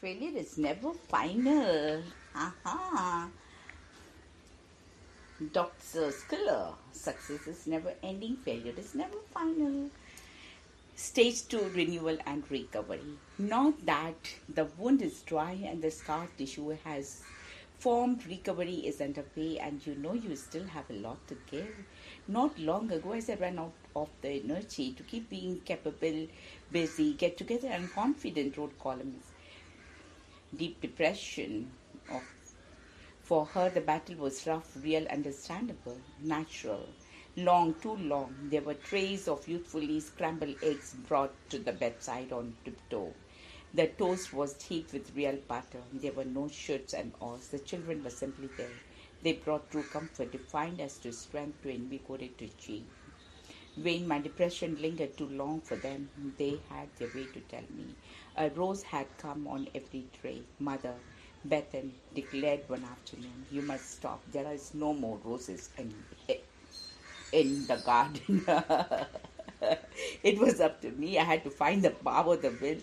Failure is never final. Aha. Dr. Skiller. Success is never ending. Failure is never final. Stage 2, renewal and recovery. Not that the wound is dry and the scar tissue has formed, recovery is underway, and you know you still have a lot to give. Not long ago, as I ran out of the energy to keep being capable, busy, get together, and confident, wrote columns. Deep depression of for her, the battle was rough, real, understandable, natural. Long, too long, there were trays of youthfully scrambled eggs brought to the bedside on tiptoe. The toast was heaped with real butter. There were no shoulds and ahs. The children were simply there. They brought true comfort, defined as to strength, to invigorate, to achieve. When my depression lingered too long for them, they had their way to tell me. A rose had come on every tray. Mother, Bethan declared one afternoon, you must stop. There is no more roses in the garden. It was up to me. I had to find the power, the will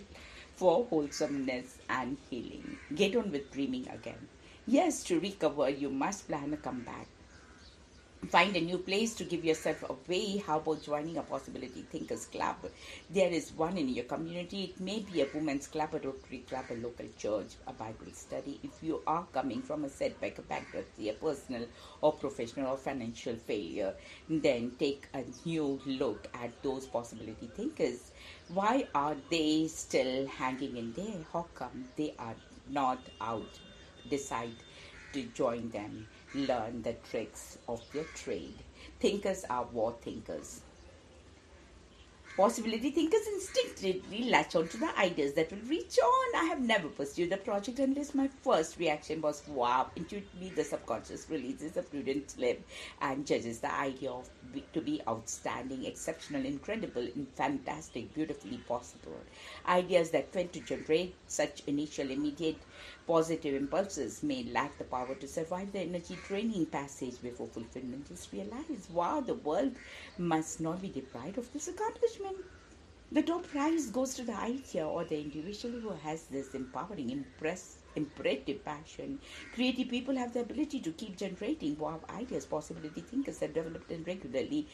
for wholesomeness and healing. Get on with dreaming again. Yes, to recover, you must plan a comeback. Find a new place to give yourself away. How about joining a Possibility Thinkers Club? There is one in your community. It may be a women's club, a Rotary club, a local church, a Bible study. If you are coming from a setback, a bankruptcy, a personal or professional or financial failure, then take a new look at those Possibility Thinkers. Why are they still hanging in there? How come they are not out? Decide to join them. Learn the tricks of their trade. Thinkers are war thinkers. Possibility thinkers instinctively latch onto the ideas that will reach on. I have never pursued the project unless my first reaction was wow. Intuitively, the subconscious releases a prudent slip and judges the idea of to be outstanding, exceptional, incredible, fantastic, beautifully possible. Ideas that tend to generate such initial, immediate, positive impulses may lack the power to survive the energy draining passage before fulfillment is realized. Wow, the world must not be deprived of this accomplishment. The top prize goes to the idea or the individual who has this empowering, imperative passion. Creative people have the ability to keep generating wow ideas. Possibility thinkers have developed and regularly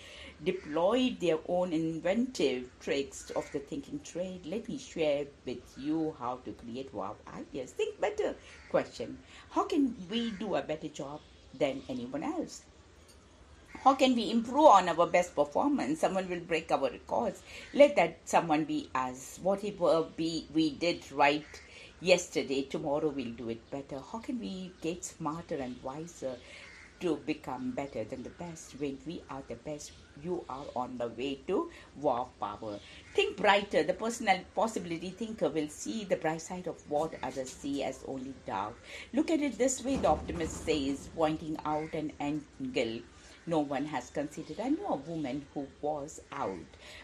deployed their own inventive tricks of the thinking trade. Let me share with you how to create wow ideas. Think better. Question: how can we do a better job than anyone else? How can we improve on our best performance? Someone will break our records. Let that someone be us. Whatever we did right yesterday, tomorrow we'll do it better. How can we get smarter and wiser to become better than the best? When we are the best, you are on the way to wow power. Think brighter. The personal possibility thinker will see the bright side of what others see as only dark. Look at it this way, the optimist says, pointing out an angle no one has considered. I know a woman who was out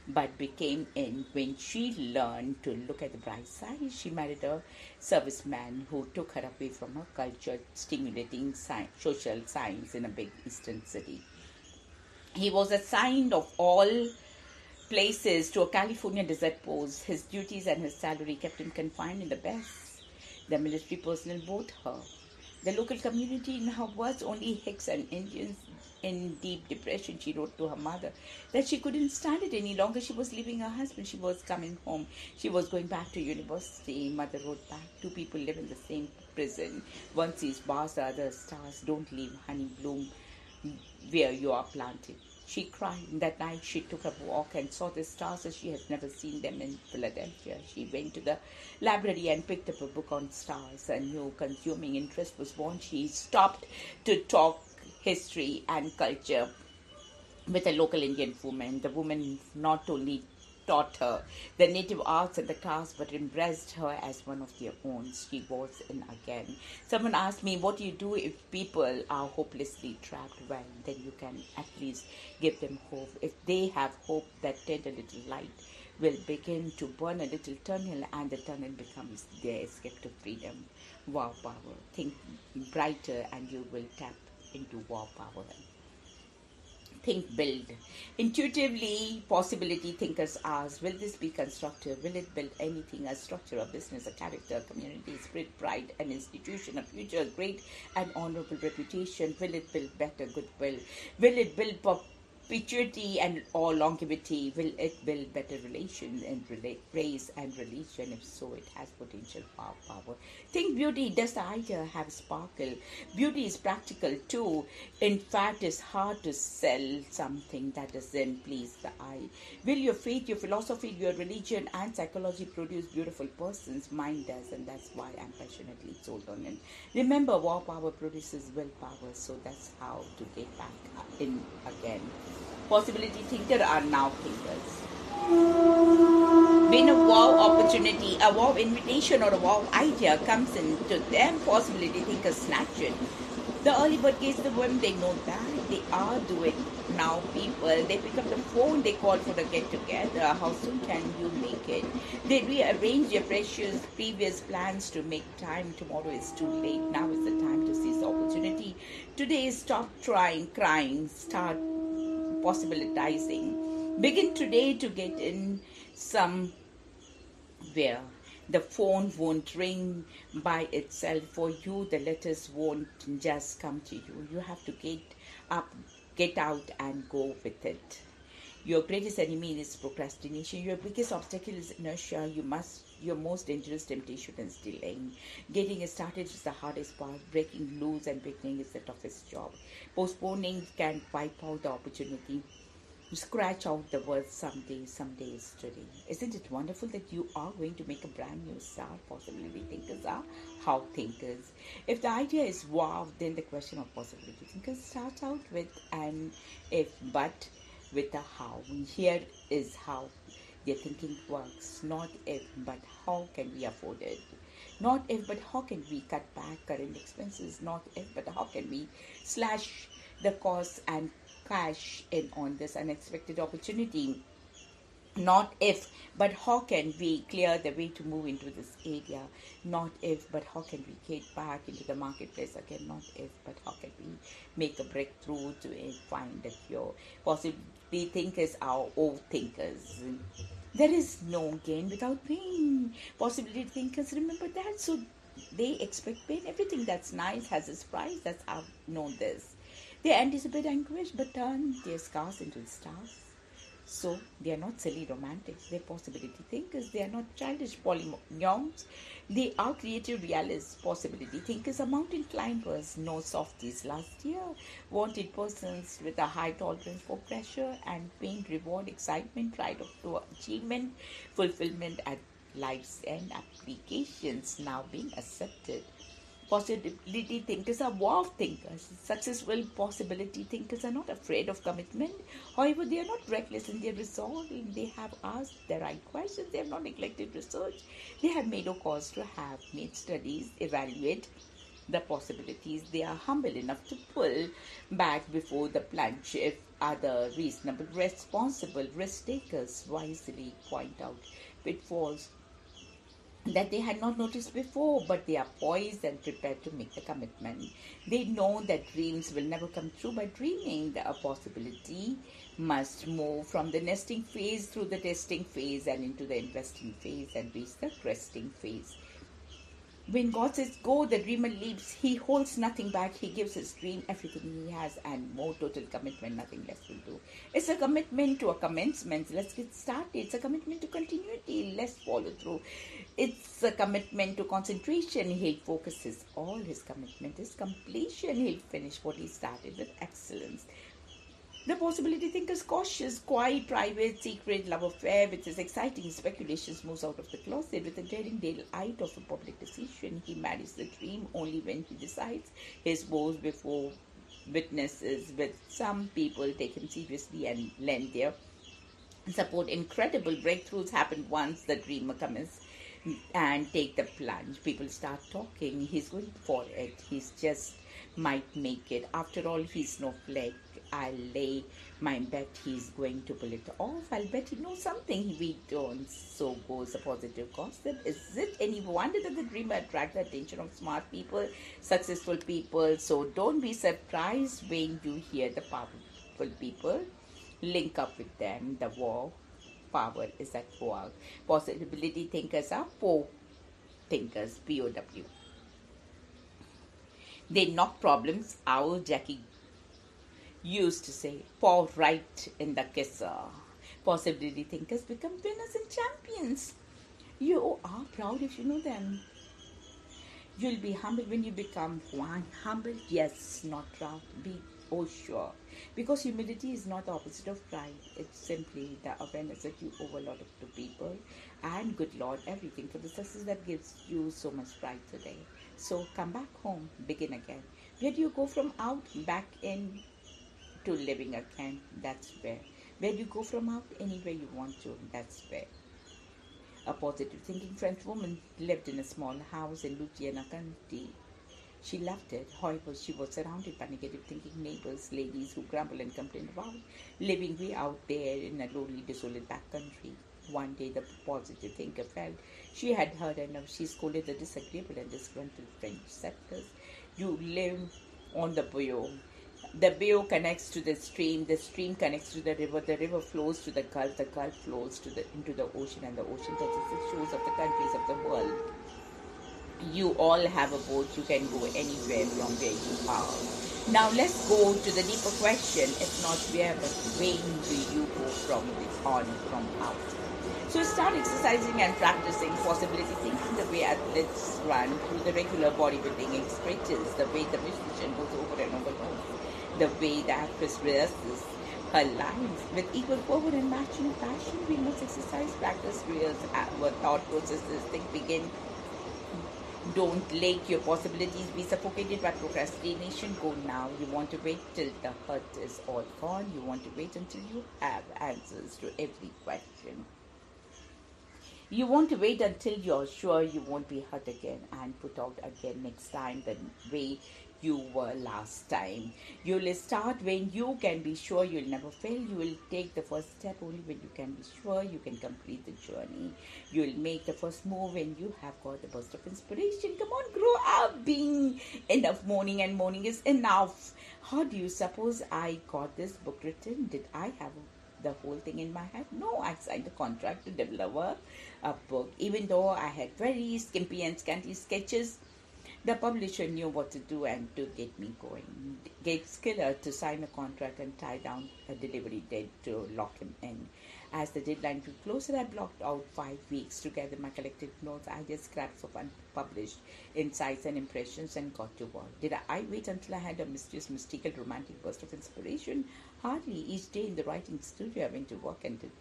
but became in when she learned to look at the bright side. She married a serviceman who took her away from her culture, stimulating social science in a big eastern city. He was assigned of all places to a California desert post. His duties and his salary kept him confined in the best. The military personnel both her. The local community in her was only Hicks and Indians in deep depression. She wrote to her mother that she couldn't stand it any longer. She was leaving her husband. She was coming home. She was going back to university. Mother wrote back, two people live in the same prison. One sees bars, the other stars. Don't leave honey bloom where you are planted. She cried. That night she took a walk and saw the stars as she has never seen them in Philadelphia. She went to the library and picked up a book on stars. A new consuming interest was born. She stopped to talk history and culture with a local Indian woman. The woman not only taught her the native arts and the class, but embraced her as one of their own. She was in again. Someone asked me, what do you do if people are hopelessly trapped? Well, then you can at least give them hope. If they have hope, that tender little light will begin to burn a little tunnel, and the tunnel becomes their escape to freedom. Wow power. Think brighter and you will tap into wow power. think, build. Intuitively, possibility thinkers ask, will this be constructive? Will it build anything? A structure, a business, a character, a community, spirit, pride, an institution, a future, great and honorable reputation? Will it build better goodwill? Will it build perpetuity and or longevity? Will it build better relations and race and religion? If so, it has potential power. Think beauty. Does the idea have sparkle? Beauty is practical too. In fact, it's hard to sell something that doesn't please the eye. Will your faith, your philosophy, your religion and psychology produce beautiful persons? Mine does, and that's why I'm passionately sold on it. Remember, war power produces willpower, so that's how to get back in again. Possibility thinkers are now thinkers. When a wow opportunity, a wow invitation or a wow idea comes into them, possibility thinkers snatch it. The early bird gets the worm, they know that. They are doing now, people. They pick up the phone, they call for a get together. How soon can you make it? They rearrange their previous plans to make time. Tomorrow is too late. Now is the time to seize the opportunity. Today, stop crying, start possibilitizing. Begin today to get in somewhere. The phone won't ring by itself for you. The letters won't just come to you. You have to get up, get out and go with it. Your greatest enemy is procrastination. Your biggest obstacle is inertia. Your most dangerous temptation is delaying. Getting started is the hardest part. Breaking loose and beginning is the toughest job. Postponing can wipe out the opportunity. Scratch out the words someday is today. Isn't it wonderful that you are going to make a brand new start? Possibility thinkers are how thinkers. If the idea is wow, then the question of possibility thinkers starts out with an if but with a how. Here is how their thinking works. Not if but how can we afford it. Not if but how can we cut back current expenses. Not if but how can we slash the costs and cash in on this unexpected opportunity. Not if, but how can we clear the way to move into this area? Not if, but how can we get back into the marketplace again? Not if, but how can we make a breakthrough to find a cure? Possibly thinkers are all thinkers. There is no gain without pain. Possibility thinkers remember that, so they expect pain. Everything that's nice has its price. That's how I know this. They anticipate anguish but turn their scars into stars. So they are not silly romantics. They're possibility thinkers. They are not childish polynomials. They are creative realists. Possibility thinkers are mountain climbers. No softies. Last year, wanted persons with a high tolerance for pressure and pain, reward, excitement, pride of achievement, fulfillment at life's end, applications now being accepted. Possibility thinkers are wow thinkers. Successful possibility thinkers are not afraid of commitment. However, they are not reckless in their resolve. They have asked the right questions. They have not neglected research. They have made a cause to have made studies, evaluate the possibilities. They are humble enough to pull back before the plunge if other reasonable, responsible risk takers wisely point out pitfalls that they had not noticed before, but they are poised and prepared to make the commitment. They know that dreams will never come true by dreaming. A possibility must move from the nesting phase through the testing phase and into the investing phase and reach the cresting phase. When God says go, the dreamer leaps. He holds nothing back. He gives his dream everything he has and more. Total commitment, nothing less will do. It's a commitment to a commencement. Let's get started. It's a commitment to continuity. Let's follow through. It's a commitment to concentration. He'll focus all his commitment is completion. He'll finish what he started with excellence. The possibility thinker is cautious, quiet, private, secret, love affair. With his exciting speculations, moves out of the closet. With the daring delight of a public decision, he marries the dream only when he decides. His vows before witnesses. With some people take him seriously and lend their support. Incredible breakthroughs happen once the dreamer comes and take the plunge. People start talking. He's going for it. He's just might make it. After all, he's no flake. I'll lay my bet he's going to pull it off. I'll bet he knows something we don't. So goes a positive gossip. Is it any wonder that the dreamer attracts the attention of smart people, successful people? So don't be surprised when you hear the hopeful people. Link up with them. The war power is at work. Possibility thinkers are POW thinkers, POW. They knock problems out, Jackie used to say. Paw right in the kisser. Possibility thinkers become winners and champions. You are proud if you know them. You'll be humble when you become one. Humble, yes, not proud. Be sure. Because humility is not the opposite of pride. It's simply the awareness that you owe a lot to people and good Lord, everything for the success that gives you so much pride today. So come back home, begin again. Where do you go from out, back in to living again? That's where. Where do you go from out? Anywhere you want to. That's where. A positive thinking French woman lived in a small house in Louisiana County. She loved it. However, she was surrounded by negative thinking neighbors, ladies who grumble and complain about living way out there in a lonely, desolate backcountry. One day, the positive thinker felt she had heard enough. She scolded the disagreeable and disgruntled French settlers. You live on the bayou. The bayou connects to the stream connects to the river flows to the gulf flows into the ocean, and the ocean touches the shores of the countries of the world. You all have a boat, you can go anywhere from where you are. Now let's go to the deeper question. It's not where, but when do you go from out? So start exercising and practicing possibility thinking the way athletes run through the regular bodybuilding experiences, the way the musician goes over and over and over, the way the actress rehearses her lines with equal fervor and matching passion. We must exercise, practice, rehearse our thought processes, think, begin. Don't let your possibilities be suffocated by procrastination. Go now. You want to wait till the hurt is all gone. You want to wait until you have answers to every question. You want to wait until you're sure you won't be hurt again and put out again next time the way you were last time. You'll start when you can be sure you'll never fail. You will take the first step only when you can be sure you can complete the journey. You'll make the first move when you have got the burst of inspiration. Come on, grow up. Being enough morning and morning is enough. How do you suppose I got this book written? Did I have the whole thing in my head? No, I signed a contract to develop a book. Even though I had very skimpy and scanty sketches, the publisher knew what to do and to get me going. Get Skiller to sign a contract and tie down a delivery date to lock him in. As the deadline grew closer, I blocked out 5 weeks to gather my collected notes, ideas, scraps of unpublished insights and impressions, and got to work. Did I wait until I had a mysterious, mystical, romantic burst of inspiration? Hardly. Each day in the writing studio, I went to work and did.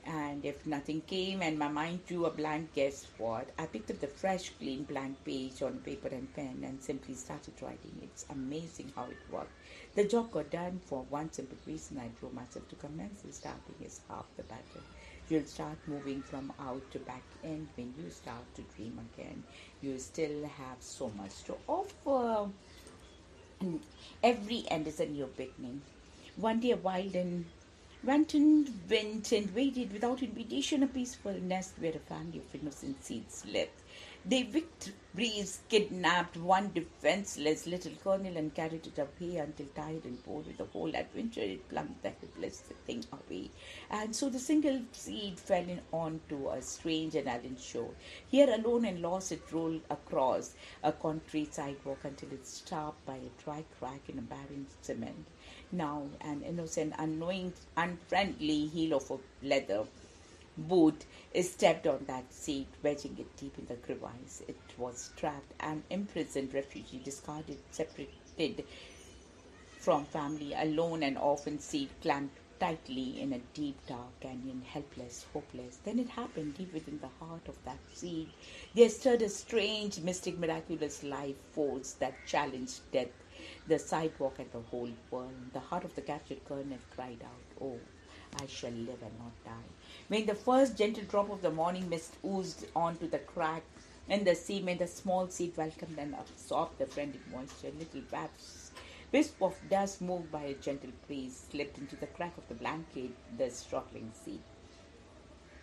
And if nothing came and my mind drew a blank, guess what? I picked up the fresh, clean, blank page on paper and pen and simply started writing. It's amazing how it worked. The job got done for one simple reason. I drove myself to commence. Starting is half the battle. You'll start moving from out to back in when you start to dream again. You still have so much to offer. And every end is a new beginning. One day a wild and wanton went and waited without invitation a peaceful nest where a family of innocent seeds lived. They victories kidnapped one defenseless little kernel and carried it away until tired and bored with the whole adventure, it plucked the helpless thing away. And so the single seed fell in onto a strange and alien shore. Here alone and lost, it rolled across a concrete sidewalk until it stopped by a dry crack in a barren cement. Now an innocent, unknowing, unfriendly heel of a leather boot is stepped on that seat, wedging it deep in the crevice. It was trapped, an imprisoned refugee, discarded, separated from family, alone and orphan seed, clamped tightly in a deep, dark canyon, helpless, hopeless. Then it happened deep within the heart of that seed. There stirred a strange, mystic, miraculous life force that challenged death, the sidewalk, and the whole world. The heart of the captured kernel cried out, "Oh, I shall live and not die." When the first gentle drop of the morning mist oozed onto the crack in the cement, the small seed welcomed and absorbed the friendly moisture. Little wisp of dust moved by a gentle breeze slipped into the crack of the blanket, the struggling seed,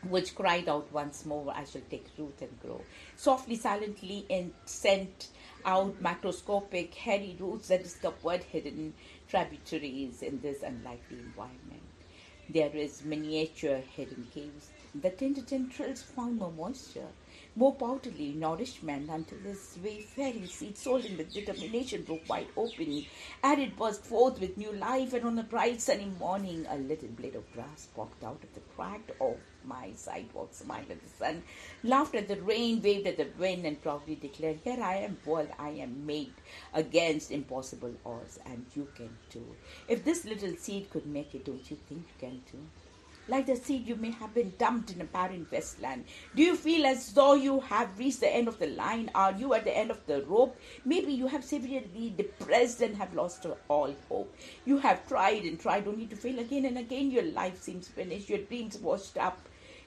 which cried out once more, "I shall take root and grow." Softly, silently, and sent out macroscopic, hairy roots that discovered hidden tributaries in this unlikely environment. There is miniature hidden caves. The tender tendrils found more moisture, more powdery nourishment until this wayfaring seed, sown with determination, broke wide open, and it burst forth with new life. And on a bright sunny morning, a little blade of grass popped out of the crack of my sidewalk, smiled at the sun, laughed at the rain, waved at the wind, and proudly declared, "Here I am, world, I am made against impossible odds, and you can too. If this little seed could make it, don't you think you can too?" Like the seed, you may have been dumped in a barren wasteland. Do you feel as though you have reached the end of the line? Are you at the end of the rope? Maybe you have severely depressed and have lost all hope. You have tried and tried only to fail again and again. Your life seems finished, your dreams washed up.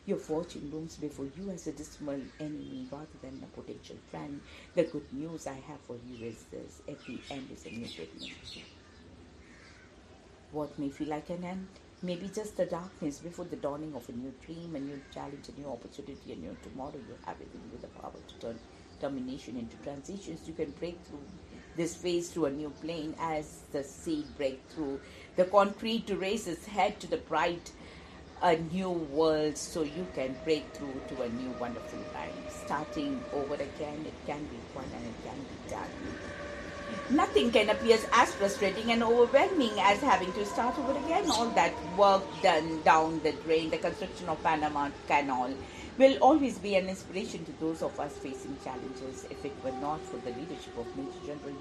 Your fortune looms before you as a dismal enemy rather than a potential friend. The good news I have for you is this: every end is a new beginning. What may feel like an end may be just the darkness before the dawning of a new dream, a new challenge, a new opportunity, a new tomorrow. You have it in you the power to turn termination into transitions. You can break through this phase to a new plane as the seed break through the concrete to raise its head to the bright a new world, so you can break through to a new wonderful life. Starting over again, it can be fun and it can be done. Nothing can appear as frustrating and overwhelming as having to start over again. All that work done down the drain, the construction of Panama Canal, will always be an inspiration to those of us facing challenges. If it were not for the leadership of Major General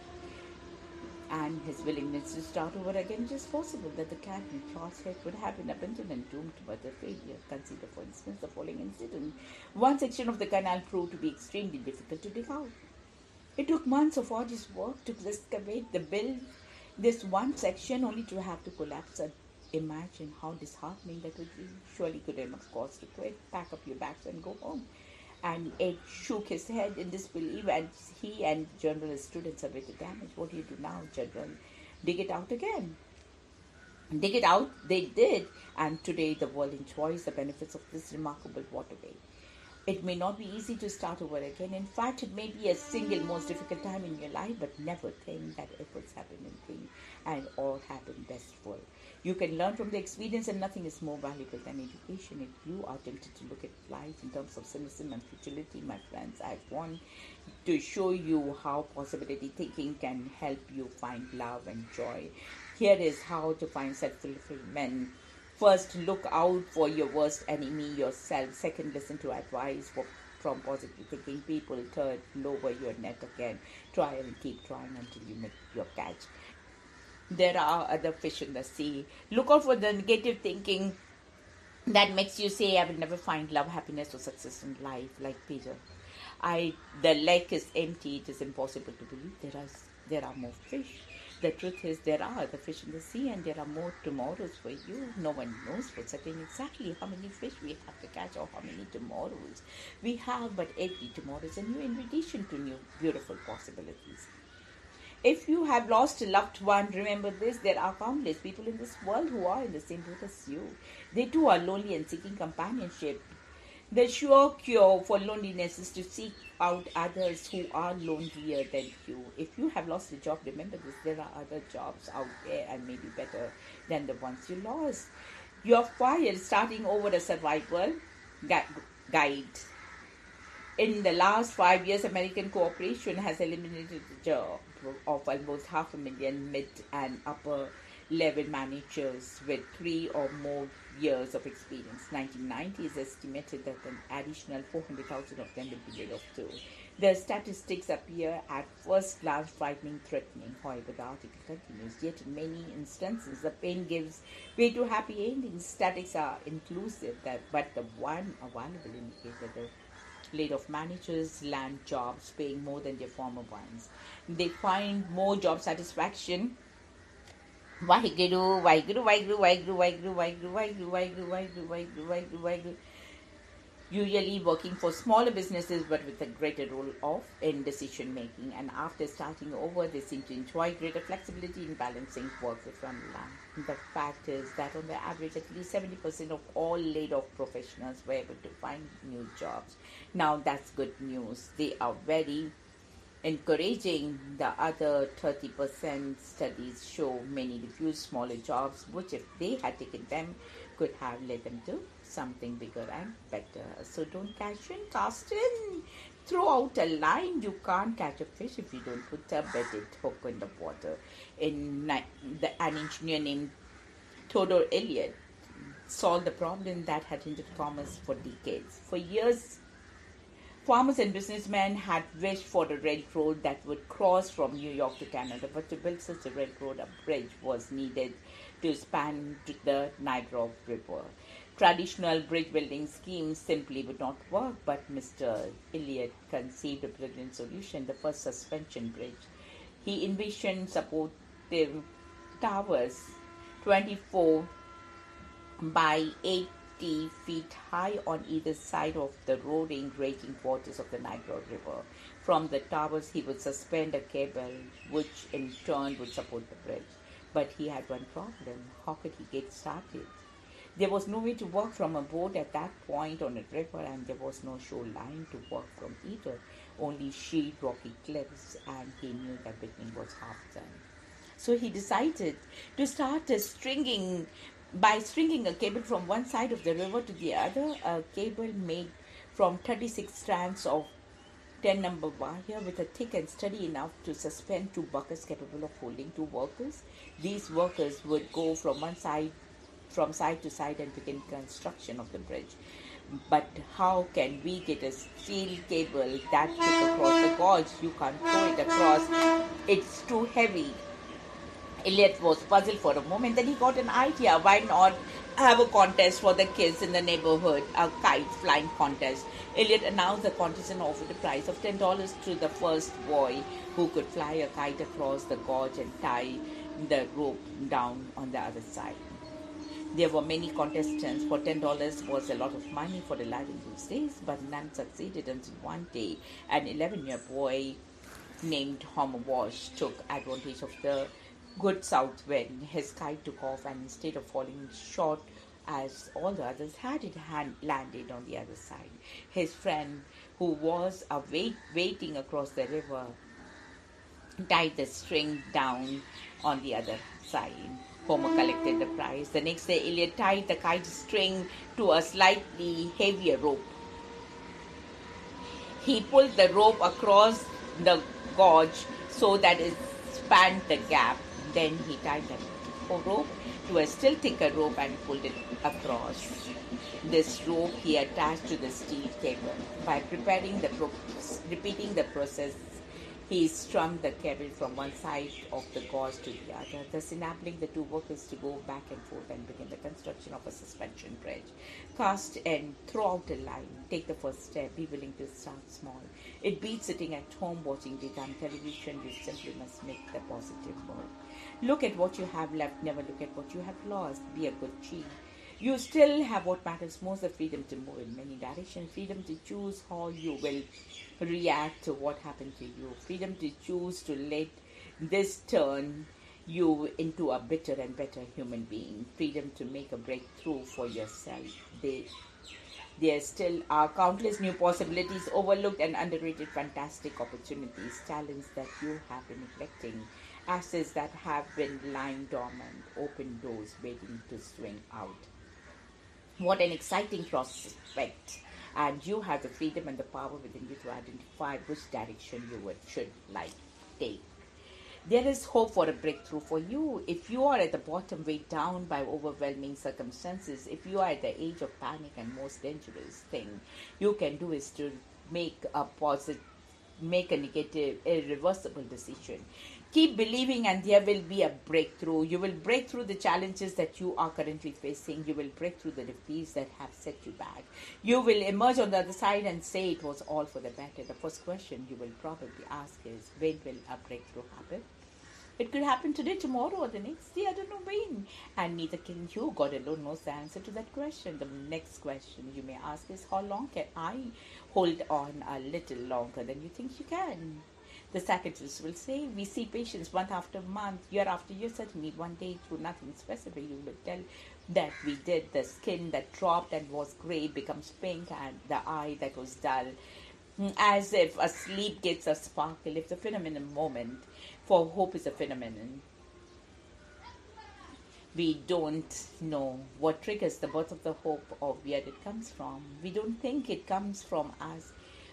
and his willingness to start over again, it is possible that the cat in Charles Head would have been abandoned and doomed to utter failure. Consider, for instance, the following incident. One section of the canal proved to be extremely difficult to dig out. It took months of arduous work to excavate the build this one section only to have to collapse. And imagine how disheartening that would be. Surely could have caused to quit, pack up your bags and go home. And Ed shook his head in disbelief as he and General stood and surveyed the damage. What do you do now, General? Dig it out again. Dig it out, they did, and today the world enjoys the benefits of this remarkable waterway. It may not be easy to start over again. In fact, it may be a single most difficult time in your life, but never think that efforts happen in vain and all happen best for. You can learn from the experience, and nothing is more valuable than education. If you are tempted to look at life in terms of cynicism and futility, my friends, I want to show you how possibility thinking can help you find love and joy. Here is how to find self-fulfillment. First, look out for your worst enemy, yourself. Second, listen to advice from positive thinking people. Third, lower your net again. Try and keep trying until you make your catch. There are other fish in the sea. Look out for the negative thinking that makes you say, "I will never find love, happiness, or success in life," like Peter. The lake is empty. It is impossible to believe there are more fish. The truth is, there are other fish in the sea, and there are more tomorrows for you. No one knows for certain exactly how many fish we have to catch or how many tomorrows we have, but every tomorrow is a new invitation to new beautiful possibilities. If you have lost a loved one, remember this: there are countless people in this world who are in the same boat as you. They too are lonely and seeking companionship. The sure cure for loneliness is to seek out others who are lonelier than you. If you have lost a job, remember this: there are other jobs out there and maybe better than the ones you lost. You're fired, starting over a survival guide. In the last 5 years, American cooperation has eliminated the job of almost 500,000 mid and upper level managers with 3 or more years of experience. 1990 is estimated that an additional 400,000 of them will be laid off too. The statistics appear at first glance frightening, threatening. However, the article continues. Yet in many instances, the pain gives way to happy endings. Statistics are inclusive, but the one available indicates that the laid off managers land jobs paying more than their former ones. They find more job satisfaction. Waheguru, Waheguru, Waheguru, Waheguru, Waheguru, Waheguru, Waheguru, Waheguru, Waheguru, Waheguru, Waheguru, Waheguru. Usually working for smaller businesses but with a greater role in decision making, and after starting over they seem to enjoy greater flexibility in balancing work with family life. The fact is that on the average at least 70% of all laid off professionals were able to find new jobs. Now that's good news. They are very encouraging the other 30%. Studies show many refuse smaller jobs, which, if they had taken them, could have led them to something bigger and better. So don't catch in, cast in. Throw out a line. You can't catch a fish if you don't put a bedded hook in the water. An engineer named Theodore Elliott solved the problem that had hindered commerce for decades. For years, farmers and businessmen had wished for a railroad that would cross from New York to Canada, but to build such a railroad, a bridge was needed to span the Niagara River. Traditional bridge building schemes simply would not work, but Mr. Elliott conceived a brilliant solution, the first suspension bridge. He envisioned supportive towers 24 by 80 feet high on either side of the roaring, raging waters of the Niagara River. From the towers, he would suspend a cable, which in turn would support the bridge. But he had one problem. How could he get started? There was no way to work from a boat at that point on a river, and there was no shoreline to work from either. Only sheer rocky cliffs, and he knew that beginning was half done. So he decided to start stringing a cable from one side of the river to the other, a cable made from 36 strands of 10 number wire with a thick and steady enough to suspend two buckets capable of holding two workers. These workers would go from side to side and begin construction of the bridge. But how can we get a steel cable that thick across the gorge? You can't throw it across. It's too heavy. Elliott was puzzled for a moment. Then he got an idea. Why not have a contest for the kids in the neighborhood, a kite flying contest? Elliott announced the contest and offered a prize of $10 to the first boy who could fly a kite across the gorge and tie the rope down on the other side. There were many contestants. For $10 was a lot of money for the lad in those days, but none succeeded until one day an 11-year boy named Homer Wash took advantage of the good south wind. His kite took off, and instead of falling short as all the others had, it landed on the other side. His friend, who was waiting across the river, tied the string down on the other side. Homer collected the prize. The next day, Elliott tied the kite string to a slightly heavier rope. He pulled the rope across the gorge so that it spanned the gap. Then he tied the rope to a still thicker rope and pulled it across. This rope he attached to the steel cable. By repeating the process, he strung the cable from one side of the gorge to the other, thus enabling the two workers to go back and forth and begin the construction of a suspension bridge. Cast and throw out a line. Take the first step. Be willing to start small. It beats sitting at home watching daytime television. You simply must make the positive work. Look at what you have left. Never look at what you have lost. Be a good chief. You still have what matters most, the freedom to move in many directions, freedom to choose how you will react to what happened to you, freedom to choose to let this turn you into a better and better human being, freedom to make a breakthrough for yourself. There still are countless new possibilities, overlooked and underrated fantastic opportunities, talents that you have been neglecting, assets that have been lying dormant, open doors waiting to swing out. What an exciting prospect. And you have the freedom and the power within you to identify which direction you should take. There is hope for a breakthrough for you. If you are at the bottom, weighed down by overwhelming circumstances, if you are at the age of panic, and most dangerous thing you can do is to make a negative, irreversible decision. Keep believing and there will be a breakthrough. You will break through the challenges that you are currently facing. You will break through the defeats that have set you back. You will emerge on the other side and say it was all for the better. The first question you will probably ask is, when will a breakthrough happen? It could happen today, tomorrow, or the next day. I don't know when. And neither can you. God alone knows the answer to that question. The next question you may ask is, how long can I hold on a little longer than you think you can? The psychiatrist will say, we see patients month after month, year after year. Certainly one day through nothing specific, you will tell that we did. The skin that dropped and was gray becomes pink, and the eye that was dull As if a sleep gets a sparkle, if the phenomenon moment for hope is a phenomenon, we don't know what triggers the birth of the hope or where it comes from. We don't think it comes from us.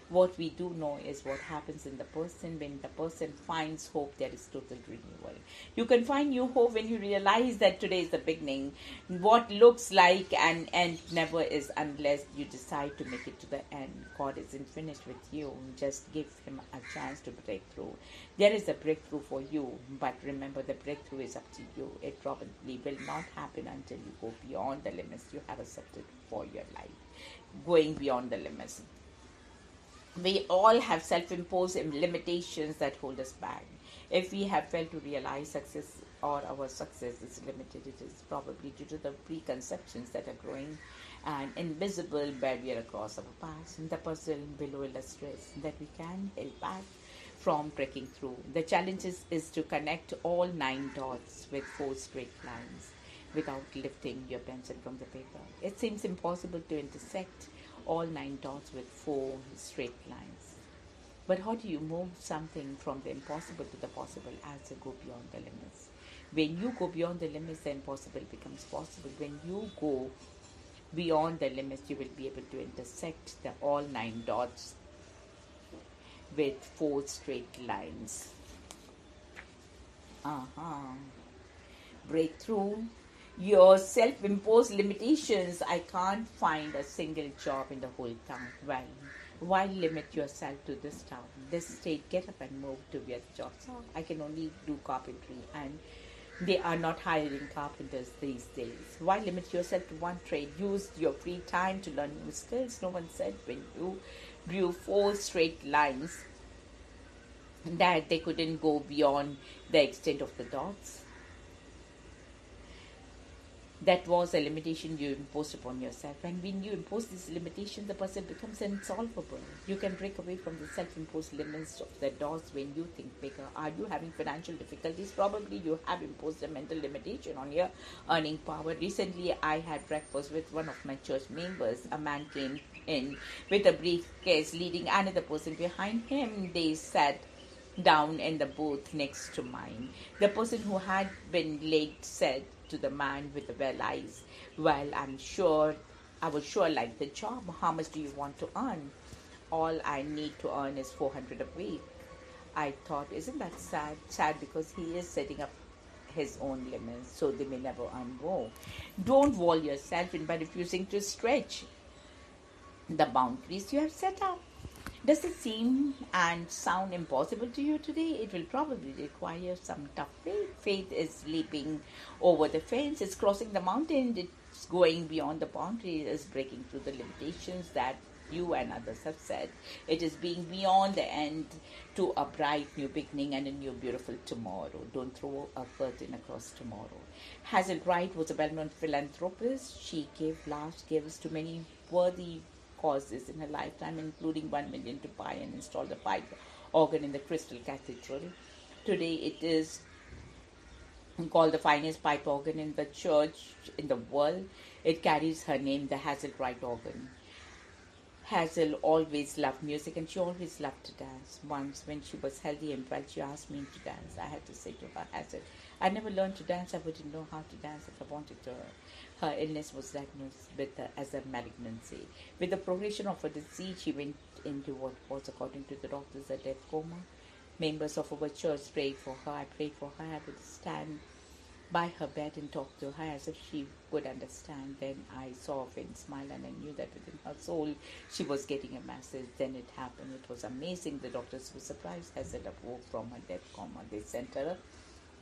What we do know is what happens in the person. When the person finds hope, there is total renewal. You can find new hope when you realize that today is the beginning. What looks like an end never is unless you decide to make it to the end. God isn't finished with you. Just give Him a chance to break through. There is a breakthrough for you, but remember the breakthrough is up to you. It probably will not happen until you go beyond the limits you have accepted for your life. Going beyond the limits. We all have self-imposed limitations that hold us back. If we have failed to realize success or our success is limited, it is probably due to the preconceptions that are growing an invisible barrier across our paths. The puzzle below illustrates that we can help back from breaking through. The challenge is to connect all 9 dots with 4 straight lines without lifting your pencil from the paper. It seems impossible to intersect all 9 dots with 4 straight lines. But how do you move something from the impossible to the possible as you go beyond the limits? When you go beyond the limits, the impossible becomes possible. When you go beyond the limits, you will be able to intersect the all 9 dots with 4 straight lines. Breakthrough your self-imposed limitations. I can't find a single job in the whole town. Well, why limit yourself to this town, this state? Get up and move to where the jobs are. I can only do carpentry, and they are not hiring carpenters these days. Why limit yourself to one trade? Use your free time to learn new skills. No one said when you drew 4 straight lines that they couldn't go beyond the extent of the dots. That was a limitation you imposed upon yourself. And when you impose this limitation, the person becomes insolvable. You can break away from the self-imposed limits of the dots when you think bigger. Are you having financial difficulties? Probably you have imposed a mental limitation on your earning power. Recently, I had breakfast with one of my church members. A man came in with a briefcase leading another person behind him. They sat down in the booth next to mine. The person who had been late said to the man with the well eyes, "Well, I was sure like the job. How much do you want to earn?" "All I need to earn is 400 a week." I thought, isn't that sad? Sad because he is setting up his own limits, so they may never earn more. Don't wall yourself in by refusing to stretch the boundaries you have set up. Does it seem and sound impossible to you today? It will probably require some tough faith. Faith is leaping over the fence, it's crossing the mountain, it's going beyond the boundary, it's breaking through the limitations that you and others have set. It is being beyond the end to a bright new beginning and a new beautiful tomorrow. Don't throw a curtain across tomorrow. Hazel Wright was a well-known philanthropist. She gave large gifts to many worthy causes in her lifetime, including 1 million to buy and install the pipe organ in the Crystal Cathedral. Today it is called the finest pipe organ in the church in the world. It carries her name, the Hazel Wright organ. Hazel always loved music and she always loved to dance. Once when she was healthy and well, she asked me to dance. I had to say to her, Hazel, I never learned to dance. I wouldn't know how to dance if I wanted to. Her illness was diagnosed as a malignancy. With the progression of her disease, she went into what was, according to the doctors, a death coma. Members of our church prayed for her. I prayed for her. I would stand by her bed and talk to her as if she would understand. Then I saw a faint smile and I knew that within her soul she was getting a message. Then it happened. It was amazing. The doctors were surprised. Hazel awoke from her death coma. They sent her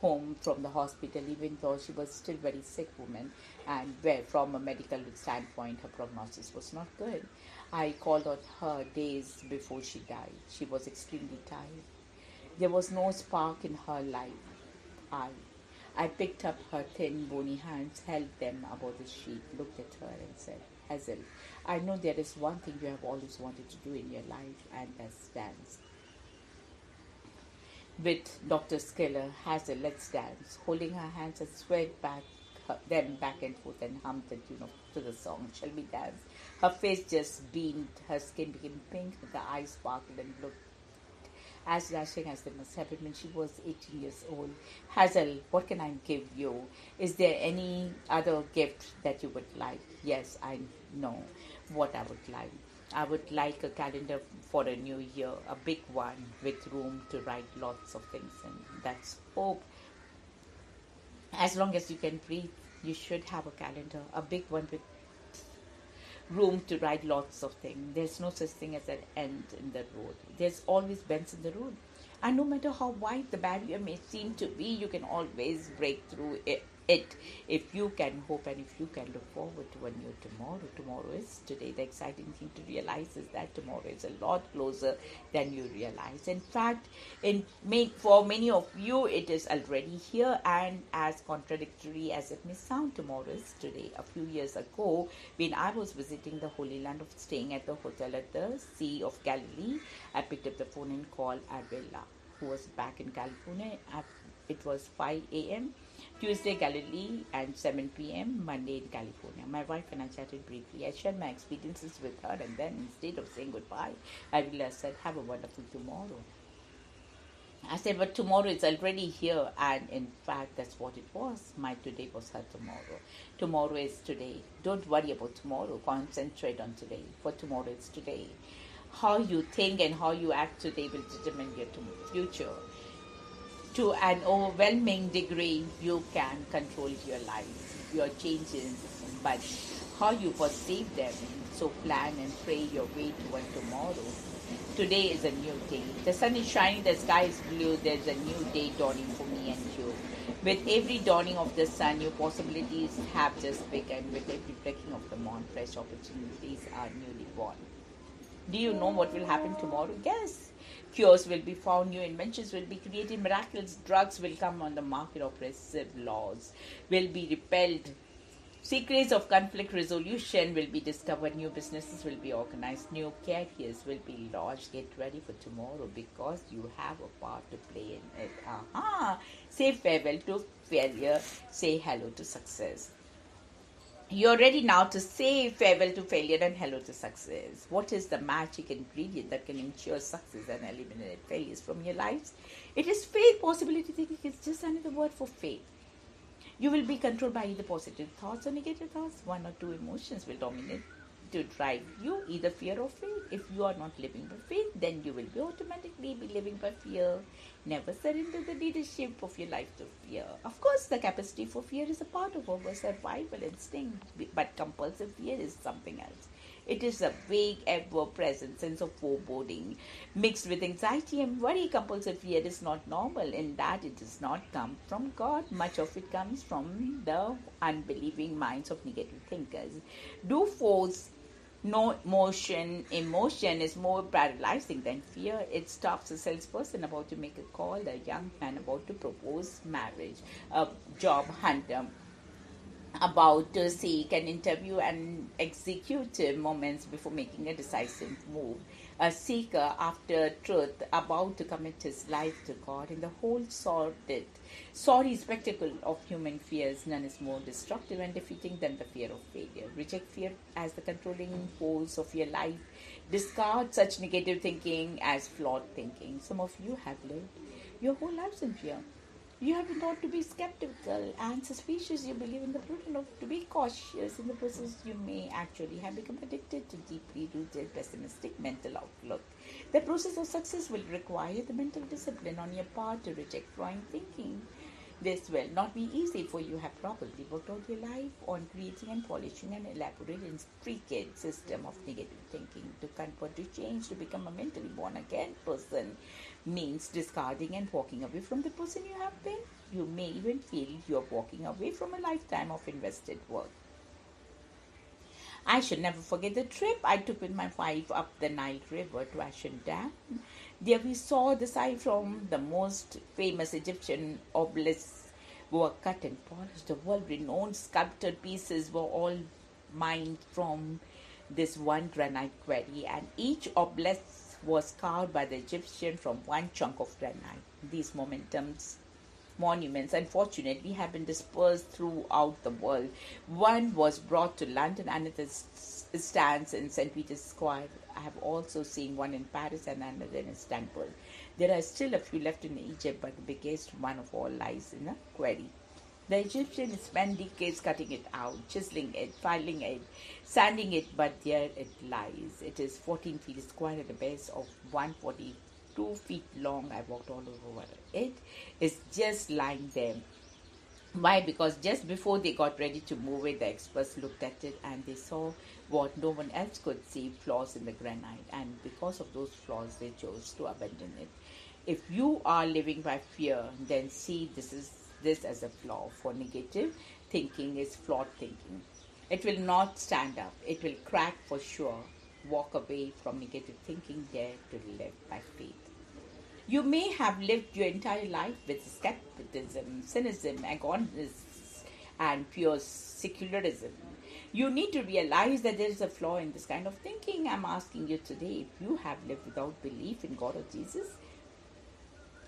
home from the hospital, even though she was still very sick woman, and where from a medical standpoint her prognosis was not good. I called on her days before she died. She was extremely tired. There was no spark in her life. I picked up her thin bony hands, held them above the sheet, looked at her and said, Hazel, I know there is one thing you have always wanted to do in your life, and that's dance. With Dr. Skiller, Hazel, let's dance. Holding her hands, I swayed them back and forth and hummed the tune to the song, Shall We Dance? Her face just beamed, her skin became pink, her eyes sparkled and looked as dashing as they must have been when she was 18 years old. Hazel, what can I give you? Is there any other gift that you would like? Yes, I know what I would like. I would like a calendar for a new year, a big one with room to write lots of things in. That's hope. As long as you can breathe, you should have a calendar, a big one with room to write lots of things. There's no such thing as an end in the road. There's always bends in the road. And no matter how wide the barrier may seem to be, you can always break through it if you can hope and if you can look forward to a new tomorrow. Tomorrow is today. The exciting thing to realize is that tomorrow is a lot closer than you realize. In fact, for many of you, it is already here, and as contradictory as it may sound, tomorrow is today. A few years ago, when I was visiting the Holy Land of staying at the hotel at the Sea of Galilee, I picked up the phone and called Arbella, who was back in California. It was 5 a.m. Tuesday, Galilee, and 7 p.m. Monday in California. My wife and I chatted briefly. I shared my experiences with her, and then instead of saying goodbye, Arbella said, "Have a wonderful tomorrow." I said, "But tomorrow is already here," and in fact, that's what it was. My today was her tomorrow. Tomorrow is today. Don't worry about tomorrow. Concentrate on today. For tomorrow is today. How you think and how you act today will determine your future. To an overwhelming degree, you can control your life, your changes, but how you perceive them. So plan and pray your way toward tomorrow. Today is a new day. The sun is shining, the sky is blue, there's a new day dawning for me and you. With every dawning of the sun, new possibilities have just begun. With every breaking of the morn, fresh opportunities are newly born. Do you know what will happen tomorrow? Yes. Cures will be found, new inventions will be created, miraculous drugs will come on the market, oppressive laws will be repelled, secrets of conflict resolution will be discovered, new businesses will be organized, new careers will be launched. Get ready for tomorrow because you have a part to play in it. Say farewell to failure, say hello to success. You're ready now to say farewell to failure and hello to success. What is the magic ingredient that can ensure success and eliminate failures from your lives? It is faith. Possibility thinking is just another word for faith. You will be controlled by either positive thoughts or negative thoughts. One or two emotions will dominate to drive you, either fear or faith. If you are not living by faith, then you will be automatically be living by fear. Never surrender the leadership of your life to fear. Of course, the capacity for fear is a part of our survival instinct, but compulsive fear is something else. It is a vague, ever-present sense of foreboding mixed with anxiety and worry. Compulsive fear is not normal in that it does not come from God. Much of it comes from the unbelieving minds of negative thinkers. Do force no emotion is more paralyzing than fear. It stops a salesperson about to make a call, a young man about to propose marriage, a job hunter about to seek an interview and executive moments before making a decisive move, a seeker after truth about to commit his life to God. In the whole sorry spectacle of human fears, none is more destructive and defeating than the fear of failure. Reject fear as the controlling force of your life. Discard such negative thinking as flawed thinking. Some of you have lived your whole lives in fear. You have been taught to be skeptical and suspicious. You believe in the prudent of to be cautious. In the process, you may actually have become addicted to deeply rooted pessimistic mental outlook. The process of success will require the mental discipline on your part to reject wrong thinking. This will not be easy, for you have probably worked all your life on creating and polishing an elaborate and intricate system of negative thinking. To convert, to change, to become a mentally born-again person means discarding and walking away from the person you have been. You may even feel you're walking away from a lifetime of invested work. I should never forget the trip I took with my wife up the Nile River to Aswan Dam. There we saw the sight from the most famous Egyptian obelisks were cut and polished. The world-renowned sculpted pieces were all mined from this one granite quarry, and each obelisk was carved by the Egyptian from one chunk of granite. These monuments unfortunately have been dispersed throughout the world. One was brought to London, another stands in St. Peter's Square. I have also seen one in Paris and another in Istanbul. There are still a few left in Egypt, but the biggest one of all lies in a quarry. The Egyptians spent decades cutting it out, chiseling it, filing it, sanding it, but there it lies. It is 14 feet square at a base of 142 feet long. I walked all over it. It's just lying there. Why? Because just before they got ready to move it, the experts looked at it and they saw what no one else could see, flaws in the granite. And because of those flaws, they chose to abandon it. If you are living by fear, then see this as a flaw. For negative thinking is flawed thinking. It will not stand up. It will crack for sure. Walk away from negative thinking, dare to live by faith. You may have lived your entire life with skepticism, cynicism, agonists, and pure secularism. You need to realize that there is a flaw in this kind of thinking. I'm asking you today, if you have lived without belief in God or Jesus,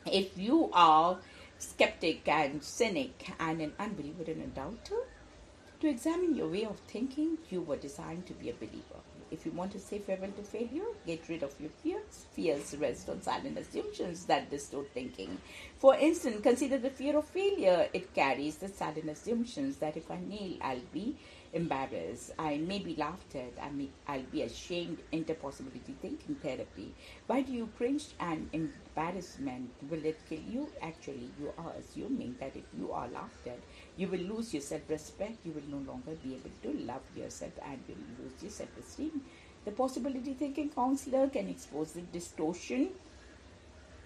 if you are skeptic and cynic and an unbeliever and a doubter, to examine your way of thinking. You were designed to be a believer. If you want to say farewell to failure, get rid of your fears. Fears rest on silent assumptions that distort thinking. For instance, consider the fear of failure. It carries the silent assumptions that if I nail, I'll be embarrassed. I may be laughed at. I'll be ashamed. Enter possibility thinking therapy. Why do you cringe and embarrassment? Will it kill you? Actually, you are assuming that if you are laughed at, you will lose your self-respect. You will no longer be able to love yourself and will lose your self-esteem. The possibility thinking counselor can expose the distortion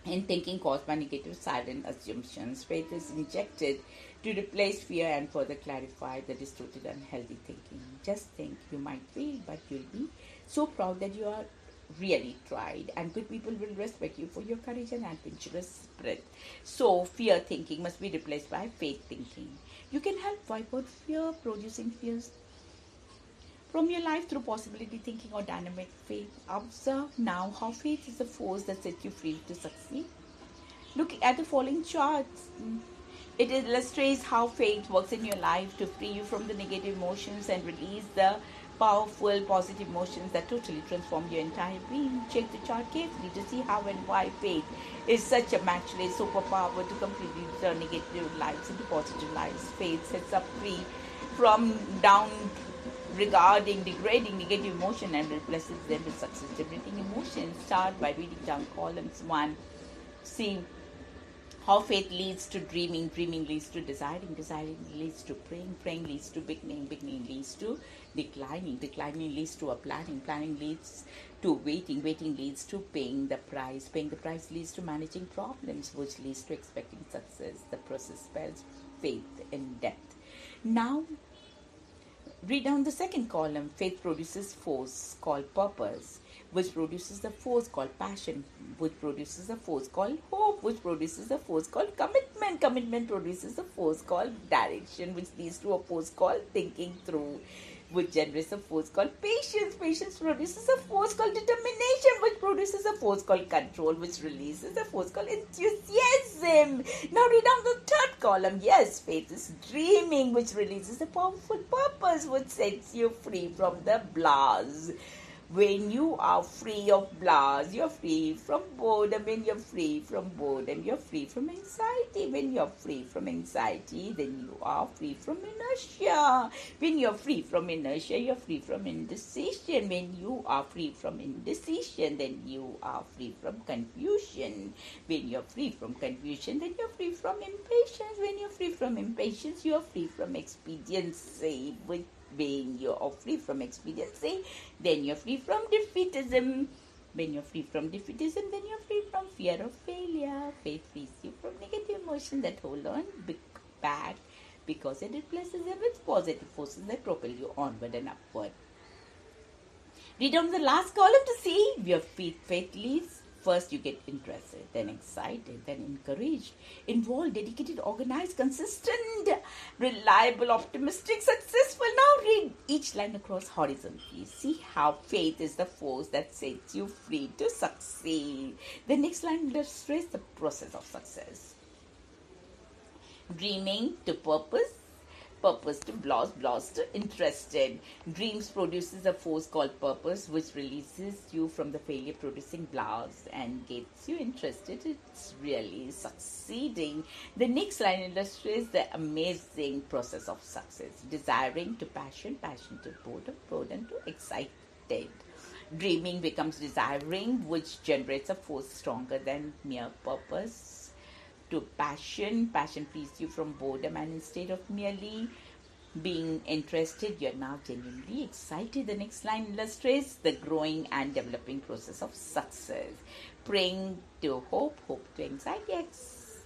in thinking caused by negative silent assumptions. Faith is injected to replace fear and further clarify the distorted unhealthy thinking. Just think, you might fail, but you'll be so proud that you are really tried, and good people will respect you for your courage and adventurous spirit. So fear thinking must be replaced by faith thinking. You can help wipe out fear, producing fears from your life through possibility thinking or dynamic faith. Observe now how faith is the force that sets you free to succeed. Look at the following charts. It illustrates how faith works in your life to free you from the negative emotions and release the powerful positive emotions that totally transform your entire being. Check the chart carefully to see how and why faith is such a matchless superpower to completely turn negative lives into positive lives. Faith sets us free from down regarding degrading negative emotion and replaces them with success generating emotions. Start by reading down columns 1. See how faith leads to dreaming, dreaming leads to desiring, desiring leads to praying, praying leads to beginning, beginning leads to declining, declining leads to a planning, planning leads to waiting, waiting leads to paying the price leads to managing problems, which leads to expecting success. The process spells faith in depth. Now, read down the second column. Faith produces force called purpose, which produces the force called passion, which produces a force called hope, which produces a force called commitment. Commitment produces a force called direction, which leads to a force called thinking through, which generates a force called patience. Patience produces a force called determination, which produces a force called control, which releases a force called enthusiasm. Now read down the third column. Yes, faith is dreaming, which releases a powerful purpose, which sets you free from the blahs. When you are free of blahs, you're free from boredom. When you're free from boredom, you're free from anxiety. When you're free from anxiety, then you are free from inertia. When you're free from inertia, you're free from indecision. When you are free from indecision, then you are free from confusion. When you're free from confusion, then you're free from impatience. When you're free from impatience, you're free from expediency. When you're free from expediency, then you're free from defeatism. When you're free from defeatism, then you're free from fear of failure. Faith frees you from negative emotions that hold on back because it replaces them with positive forces that propel you onward and upward. Read on the last column to see where faith leads. First, you get interested, then excited, then encouraged, involved, dedicated, organized, consistent, reliable, optimistic, successful. Now read each line across horizontally. See how faith is the force that sets you free to succeed. The next line illustrates the process of success. Dreaming to purpose, Purpose to bloss to interested. Dreams produces a force called purpose, which releases you from the failure producing blast and gets you interested. It's really succeeding. The next line illustrates the amazing process of success. Desiring to passion, passion to boredom, boredom to excited. Dreaming becomes desiring, which generates a force stronger than mere purpose. To passion, passion frees you from boredom, and instead of merely being interested, you're now genuinely excited. The next line illustrates the growing and developing process of success. Praying to hope, hope to anxiety,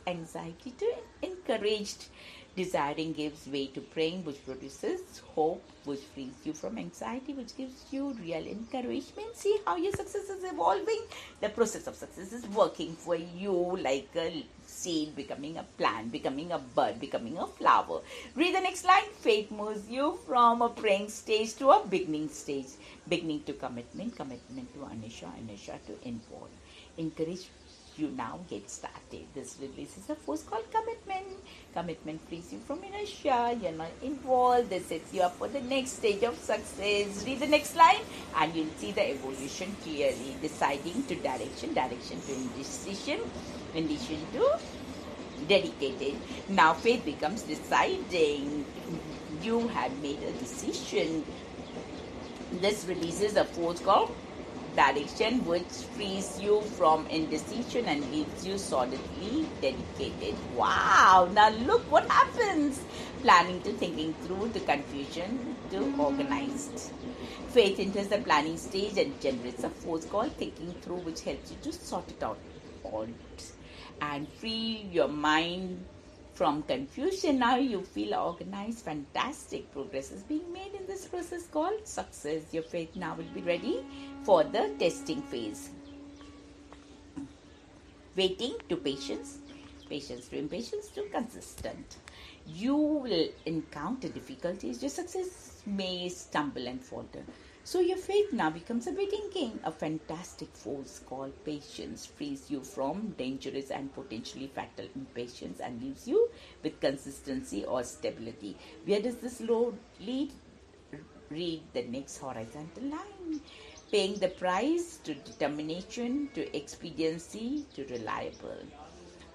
anxiety to encouraged. Desiring gives way to praying, which produces hope, which frees you from anxiety, which gives you real encouragement. See how your success is evolving? The process of success is working for you like a seed becoming a plant, becoming a bud, becoming a flower. Read the next line. Faith moves you from a praying stage to a beginning stage. Beginning to commitment, commitment to inertia, inertia to involve. Encourage you now get started. This releases a force called commitment. Commitment frees you from inertia. You're not involved. This sets you up for the next stage of success. Read the next line and you'll see the evolution clearly. Deciding to direction, direction to indecision, indecision to dedicated. Now faith becomes deciding. You have made a decision. This releases a force called direction, which frees you from indecision and leaves you solidly dedicated. Wow! Now look what happens. Planning to thinking through, to confusion to organized. Faith enters the planning stage and generates a force called thinking through, which helps you to sort it out and free your mind from confusion. Now you feel organized. Fantastic progress is being made in this process called success. Your faith now will be ready for the testing phase. Waiting to patience, patience to impatience to consistent. You will encounter difficulties. Your success may stumble and falter. So your faith now becomes a waiting game. A fantastic force called patience frees you from dangerous and potentially fatal impatience and leaves you with consistency or stability. Where does this road lead? Read the next horizontal line. Paying the price to determination, to expediency, to reliable.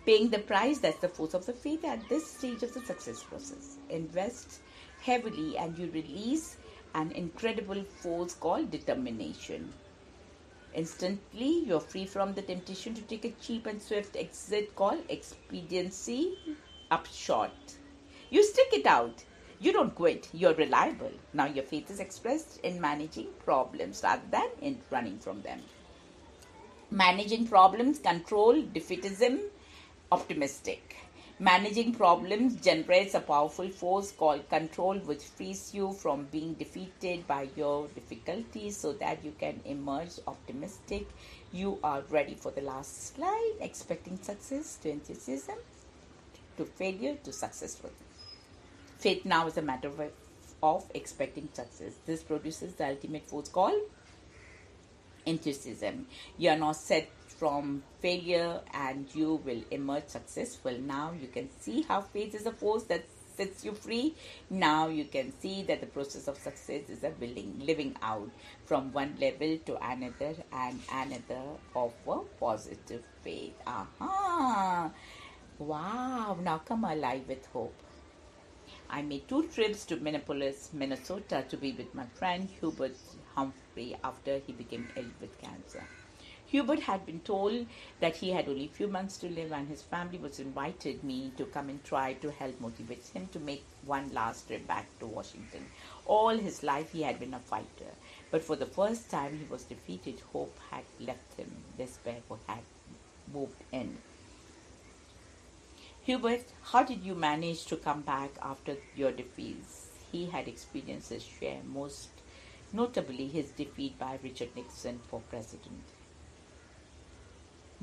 Paying the price, that's the force of the faith at this stage of the success process. Invest heavily and you release an incredible force called determination. Instantly, you're free from the temptation to take a cheap and swift exit called expediency upshot. You stick it out. You don't quit. You're reliable. Now your faith is expressed in managing problems rather than in running from them. Managing problems, control, defeatism, optimistic. Managing problems generates a powerful force called control, which frees you from being defeated by your difficulties so that you can emerge optimistic. You are ready for the last slide. Expecting success to enthusiasm, to failure, to successful. Faith now is a matter of expecting success. This produces the ultimate force called enthusiasm. You are not set from failure and you will emerge successful. Now you can see how faith is a force that sets you free. Now you can see that the process of success is a living out from one level to another and another of a positive faith. Wow, now come alive with hope. I made 2 trips to Minneapolis, Minnesota to be with my friend Hubert Humphrey after he became ill with cancer. Hubert had been told that he had only a few months to live and his family was invited me to come and try to help motivate him to make one last trip back to Washington. All his life he had been a fighter, but for the first time he was defeated. Hope had left him. Despair had moved in. Hubert, how did you manage to come back after your defeats? He had experienced his share, most notably his defeat by Richard Nixon for president.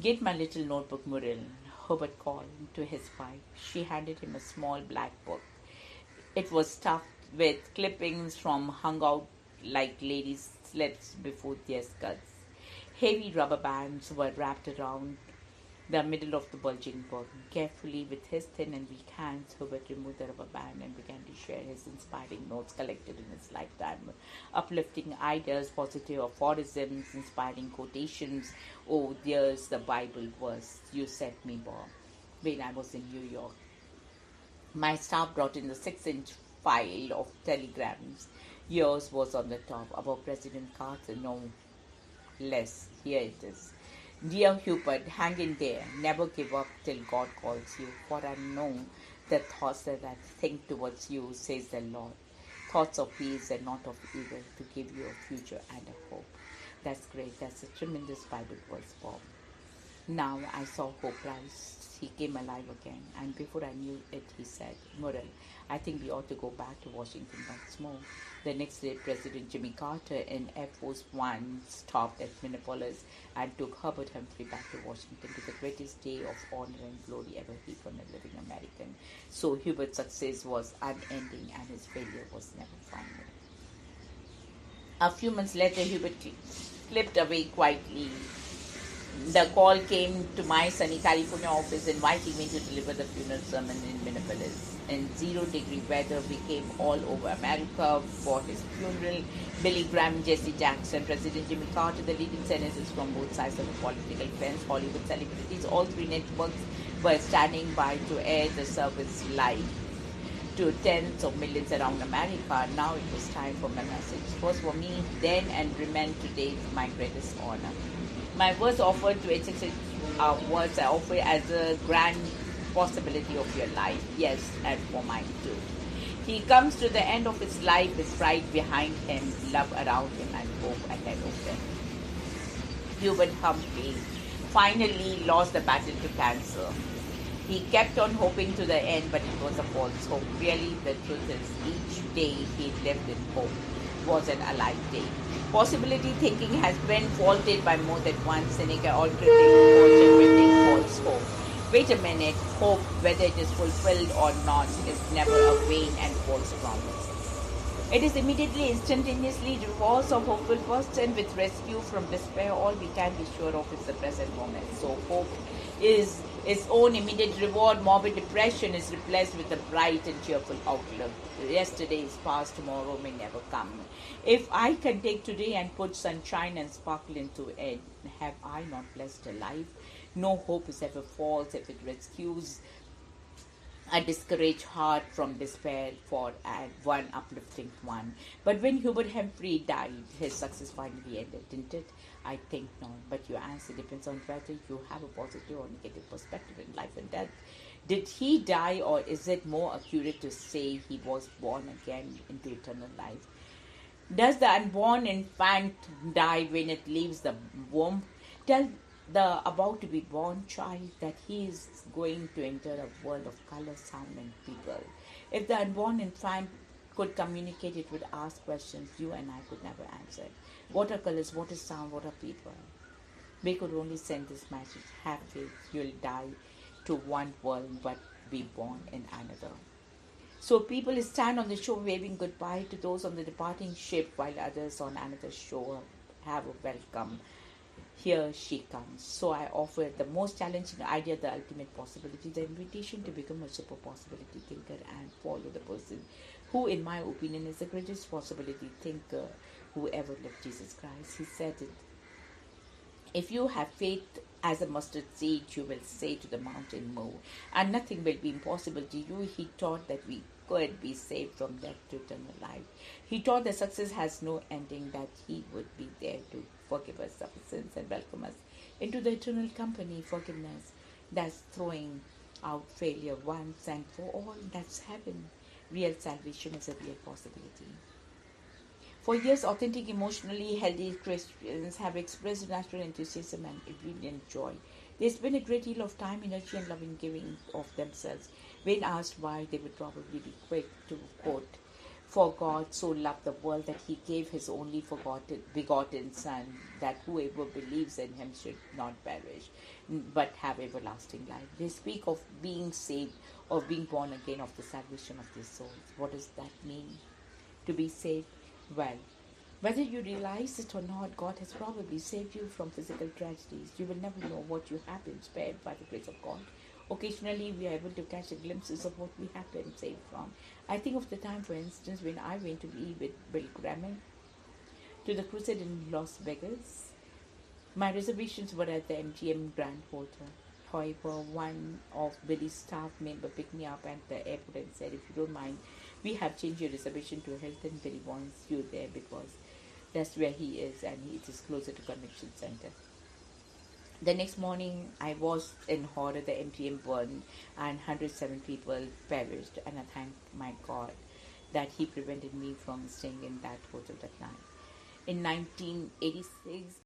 Get my little notebook, Muriel, Hubert called to his wife. She handed him a small black book. It was stuffed with clippings from hung out like ladies' slits before their skirts. Heavy rubber bands were wrapped around the middle of the bulging bottom. Carefully, with his thin and weak hands, Hubert removed the rubber band and began to share his inspiring notes collected in his lifetime. Uplifting ideas, positive aphorisms, inspiring quotations. Oh, there's the Bible verse you sent me, Bob, when I was in New York. My staff brought in the 6-inch file of telegrams. Yours was on the top, about President Carter, no less. Here it is. Dear Hubert, hang in there. Never give up till God calls you. For I know the thoughts that I think towards you, says the Lord. Thoughts of peace and not of evil, to give you a future and a hope. That's great. That's a tremendous Bible verse, Bob. Now I saw hope rise. He came alive again, and before I knew it, he said, Murrell, I think we ought to go back to Washington once more. The next day, President Jimmy Carter in Air Force One stopped at Minneapolis and took Herbert Humphrey back to Washington to the greatest day of honor and glory ever heaped on a living American. So Hubert's success was unending and his failure was never final. A few months later, Hubert slipped away quietly. The call came to my sunny California office inviting me to deliver the funeral sermon in Minneapolis. In 0-degree weather, we came all over America for his funeral. Billy Graham, Jesse Jackson, President Jimmy Carter, the leading senators from both sides of the political fence, Hollywood celebrities, all three networks were standing by to air the service live to tens of millions around America. Now it was time for my message. It was for me then and remained today my greatest honor. My words offered to execute words I offer as a grand possibility of your life. Yes, and for mine too. He comes to the end of his life with pride behind him, love around him, and hope ahead of him. Hubert Humphrey finally lost the battle to cancer. He kept on hoping to the end, but it was a false hope. Really, the truth is, each day he lived in hope was an alive day. Possibility thinking has been faulted by more than one cynic or critic for generating false hope. Wait a minute, hope, whether it is fulfilled or not, is never a vain and false promise. It is immediately, instantaneously divorce of hopeful first, and with rescue from despair, all we can be sure of is the present moment. So hope is its own immediate reward. Morbid depression is replaced with a bright and cheerful outlook. Yesterday is past, tomorrow may never come. If I can take today and put sunshine and sparkle into it, have I not blessed a life? No hope is ever false if it rescues a discouraged heart from despair for one uplifting one. But when Hubert Humphrey died, his success finally ended, didn't it? I think not. But your answer depends on whether you have a positive or negative perspective in life and death. Did he die, or is it more accurate to say he was born again into eternal life? Does the unborn infant die when it leaves the womb? Tell the about to be born child that he is going to enter a world of color, sound, and people. If the unborn infant could communicate, it would ask questions you and I could never answer. What are colors? What is sound? What are people? We could only send this message: have faith, you'll die to one world but be born in another. So people stand on the shore waving goodbye to those on the departing ship, while others on another shore have a welcome. Here she comes. So I offer the most challenging idea, the ultimate possibility, the invitation to become a super possibility thinker and follow the person who, in my opinion, is the greatest possibility thinker who ever lived, Jesus Christ. He said it. If you have faith as a mustard seed, you will say to the mountain, move, and nothing will be impossible to you. He taught that we could be saved from death to eternal life. He taught that success has no ending, that he would be there to forgive us of sins and welcome us into the eternal company. Forgiveness, that's throwing out failure once and for all. That's heaven. Real salvation is a real possibility. For years, authentic, emotionally healthy Christians have expressed natural enthusiasm and brilliant joy. They spend a great deal of time, energy, and loving giving of themselves. When asked why, they would probably be quick to quote, "For God so loved the world that he gave his only begotten Son, that whoever believes in him should not perish, but have everlasting life." They speak of being saved, of being born again, of the salvation of their souls. What does that mean? To be saved? Well, Whether you realize it or not, God has probably saved you from physical tragedies. You will never know what you have been spared by the grace of God. Occasionally, we are able to catch a glimpses of what we have been saved from. I think of the time, for instance, when I went to be with Bill Graham to the crusade in Las Vegas. My reservations were at the MGM Grand Hotel. However, one of Billy's staff member picked me up at the airport and said, "If you don't mind, we have changed your reservation to Hilton. Billy wants you there because that's where he is and it is closer to Convention Center." The next morning, I was in horror. The MGM burned and 107 people perished, and I thank my God that He prevented me from staying in that hotel that night. In 1986,